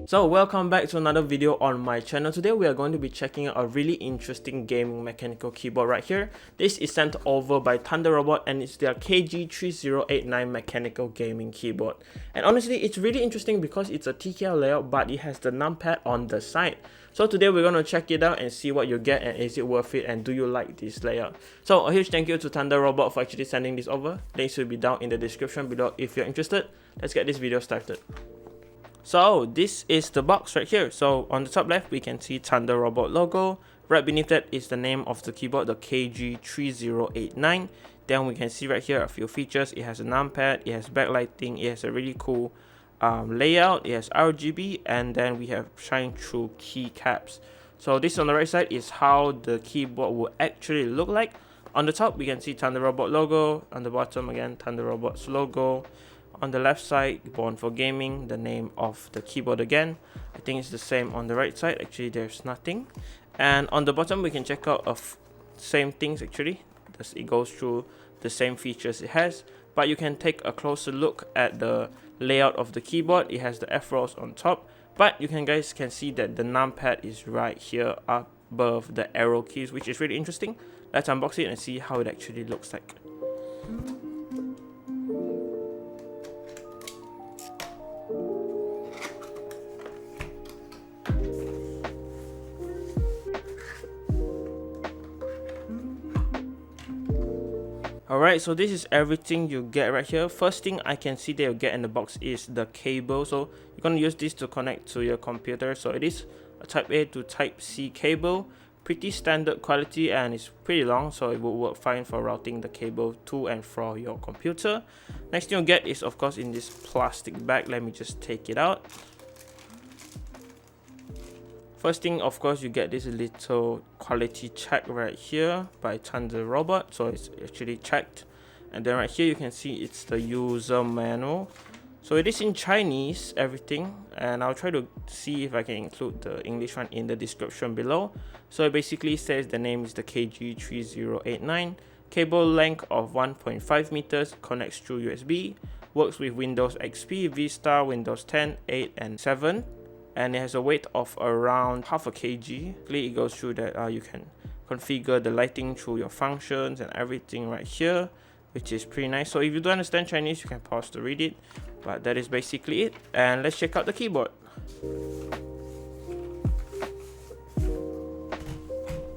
So welcome back to another video on my channel. Today we are going to be checking out a really interesting gaming mechanical keyboard right here. This is sent over by Thunderobot and it's their KG3089 mechanical gaming keyboard. And honestly, it's really interesting because it's a TKL layout but it has the numpad on the side. So today we're going to check it out and see what you get and is it worth it and do you like this layout. So a huge thank you to Thunderobot for actually sending this over. Links will be down in the description below if you're interested. Let's get this video started. So this is the box right here. So on the top left we can see Thunderobot logo. Right beneath that is the name of the keyboard, the KG3089. Then we can see right here a few features. It has a numpad, it has backlighting, it has a really cool layout, it has RGB, and then we have shine through keycaps. So this on the right side is how the keyboard will actually look like. On the top we can see Thunderobot logo, on the bottom again Thunderobot's logo. On the left side, Born for Gaming, the name of the keyboard again. I think it's the same on the right side. Actually, there's nothing. And on the bottom, we can check out same things actually. It goes through the same features it has. But you can take a closer look at the layout of the keyboard. It has the F rolls on top. But you guys can see that the numpad is right here above the arrow keys, which is really interesting. Let's unbox it and see how it actually looks like. Alright, so this is everything you get right here. First thing I can see that you get in the box is the cable. So you're going to use this to connect to your computer. So it is a type A to type C cable. Pretty standard quality and it's pretty long, so it will work fine for routing the cable to and from your computer. Next thing you get is of course in this plastic bag. Let me just take it out. First thing, of course, you get this little quality check right here by Thunderobot, so it's actually checked. And then right here you can see it's the user manual. So it is in Chinese, everything, and I'll try to see if I can include the English one in the description below. So it basically says the name is the KG3089, cable length of 1.5 meters, connects through USB, works with Windows XP, Vista, Windows 10, 8 and 7. And it has a weight of around half a kg. It goes through that you can configure the lighting through your functions and everything right here, which is pretty nice. So if you don't understand Chinese, you can pause to read it, but that is basically it. And let's check out the keyboard.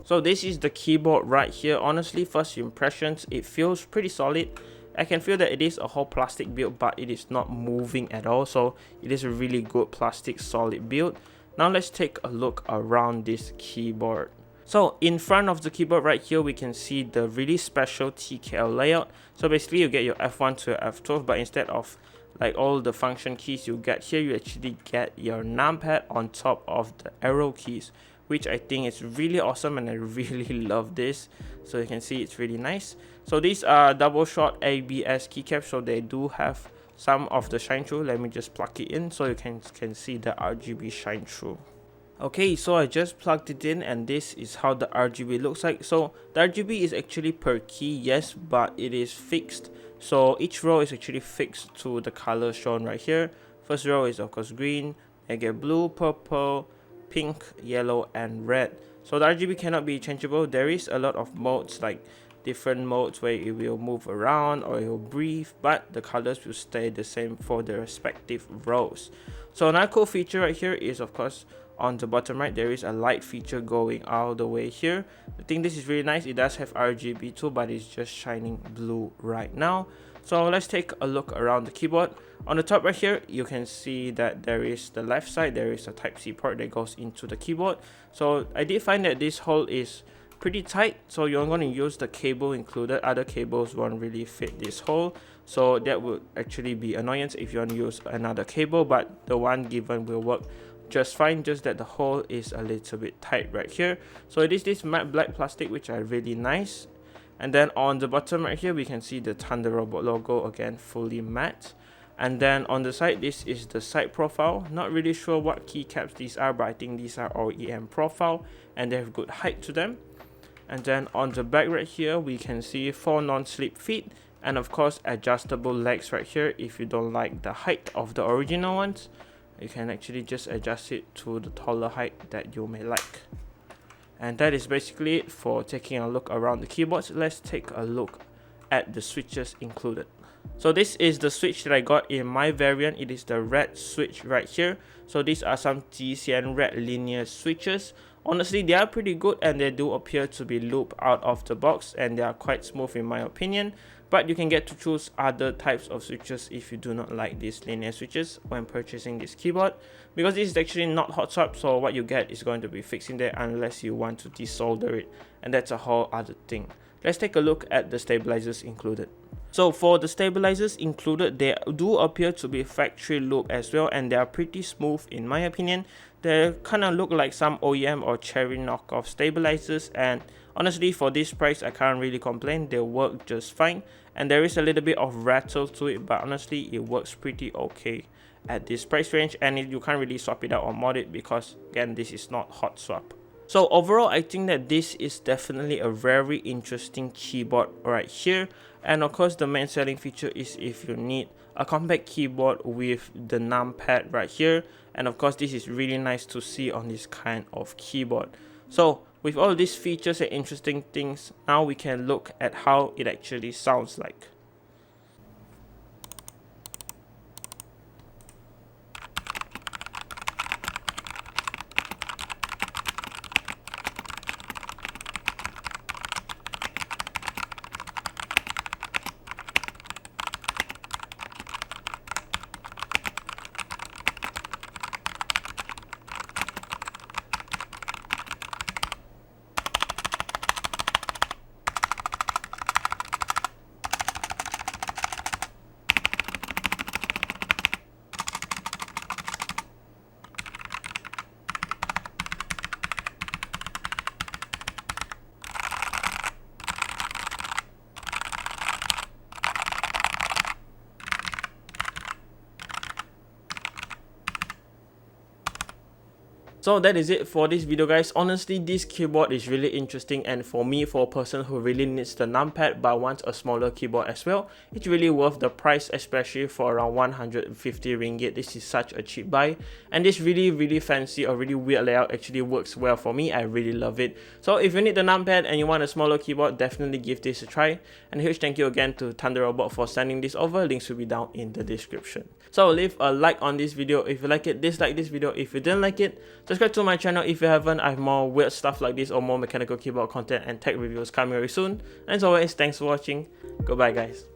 So this is the keyboard right here. Honestly, first impressions, it feels pretty solid. I can feel that it is a whole plastic build, but it is not moving at all. So it is a really good plastic solid build. Now let's take a look around this keyboard. So in front of the keyboard right here, we can see the really special TKL layout. So basically you get your F1 to F12, but instead of like all the function keys you get here, you actually get your numpad on top of the arrow keys, which I think is really awesome and I really love this. So you can see it's really nice. So these are double shot ABS keycaps, so they do have some of the shine through. Let me just plug it in so you can see the RGB shine through. Okay, so I just plugged it in and this is how the RGB looks like. So the RGB is actually per key, yes, but it is fixed. So each row is actually fixed to the color shown right here. First row is of course green, I get blue, purple, pink, yellow and red. So the RGB cannot be changeable. There is a lot of modes, like different modes where it will move around or it will breathe, but the colors will stay the same for the respective rows. So another cool feature right here is of course on the bottom right there is a light feature going all the way here. I think this is really nice. It does have RGB too, but it's just shining blue right now. So let's take a look around the keyboard. On the top right here, you can see that there is the left side, there is a type C port that goes into the keyboard. So I did find that this hole is pretty tight, so you're going to use the cable included. Other cables won't really fit this hole, so that would actually be annoyance if you want to use another cable, but the one given will work just fine, just that the hole is a little bit tight right here. So it is this matte black plastic, which are really nice. And then on the bottom right here we can see the Thunderobot logo, again fully matte. And then on the side, this is the side profile. Not really sure what keycaps these are, but I think these are OEM profile and they have good height to them. And then on the back right here we can see 4 non-slip feet and of course adjustable legs right here if you don't like the height of the original ones. You can actually just adjust it to the taller height that you may like. And that is basically it for taking a look around the keyboards. Let's take a look at the switches included. So this is the switch that I got in my variant. It is the red switch right here. So these are some TCN red linear switches. Honestly, they are pretty good and they do appear to be looped out of the box and they are quite smooth in my opinion. But you can get to choose other types of switches if you do not like these linear switches when purchasing this keyboard, because this is actually not hot swap, so what you get is going to be fixed in there unless you want to desolder it, and that's a whole other thing. Let's take a look at the stabilizers included. So for the stabilizers included, they do appear to be factory loop as well, and they are pretty smooth in my opinion. They kind of look like some OEM or cherry knockoff stabilizers, and honestly for this price I can't really complain. They work just fine, and there is a little bit of rattle to it, but honestly it works pretty okay at this price range, and you can't really swap it out or mod it because again this is not hot swap. So overall, I think that this is definitely a very interesting keyboard right here. And of course, the main selling feature is if you need a compact keyboard with the numpad right here. And of course, this is really nice to see on this kind of keyboard. So with all these features and interesting things, now we can look at how it actually sounds like. So that is it for this video, guys. Honestly, this keyboard is really interesting, and for me, for a person who really needs the numpad but wants a smaller keyboard as well, it's really worth the price, especially for around 150 ringgit. This is such a cheap buy, and this really fancy or really weird layout actually works well for me. I really love it. So if you need the numpad and you want a smaller keyboard, definitely give this a try. And a huge thank you again to Thunderobot for sending this over. Links will be down in the description. So leave a like on this video if you like it, dislike this video if you didn't like it, subscribe to my channel if you haven't. I have more weird stuff like this or more mechanical keyboard content and tech reviews coming very soon. And as always, thanks for watching. Goodbye, guys.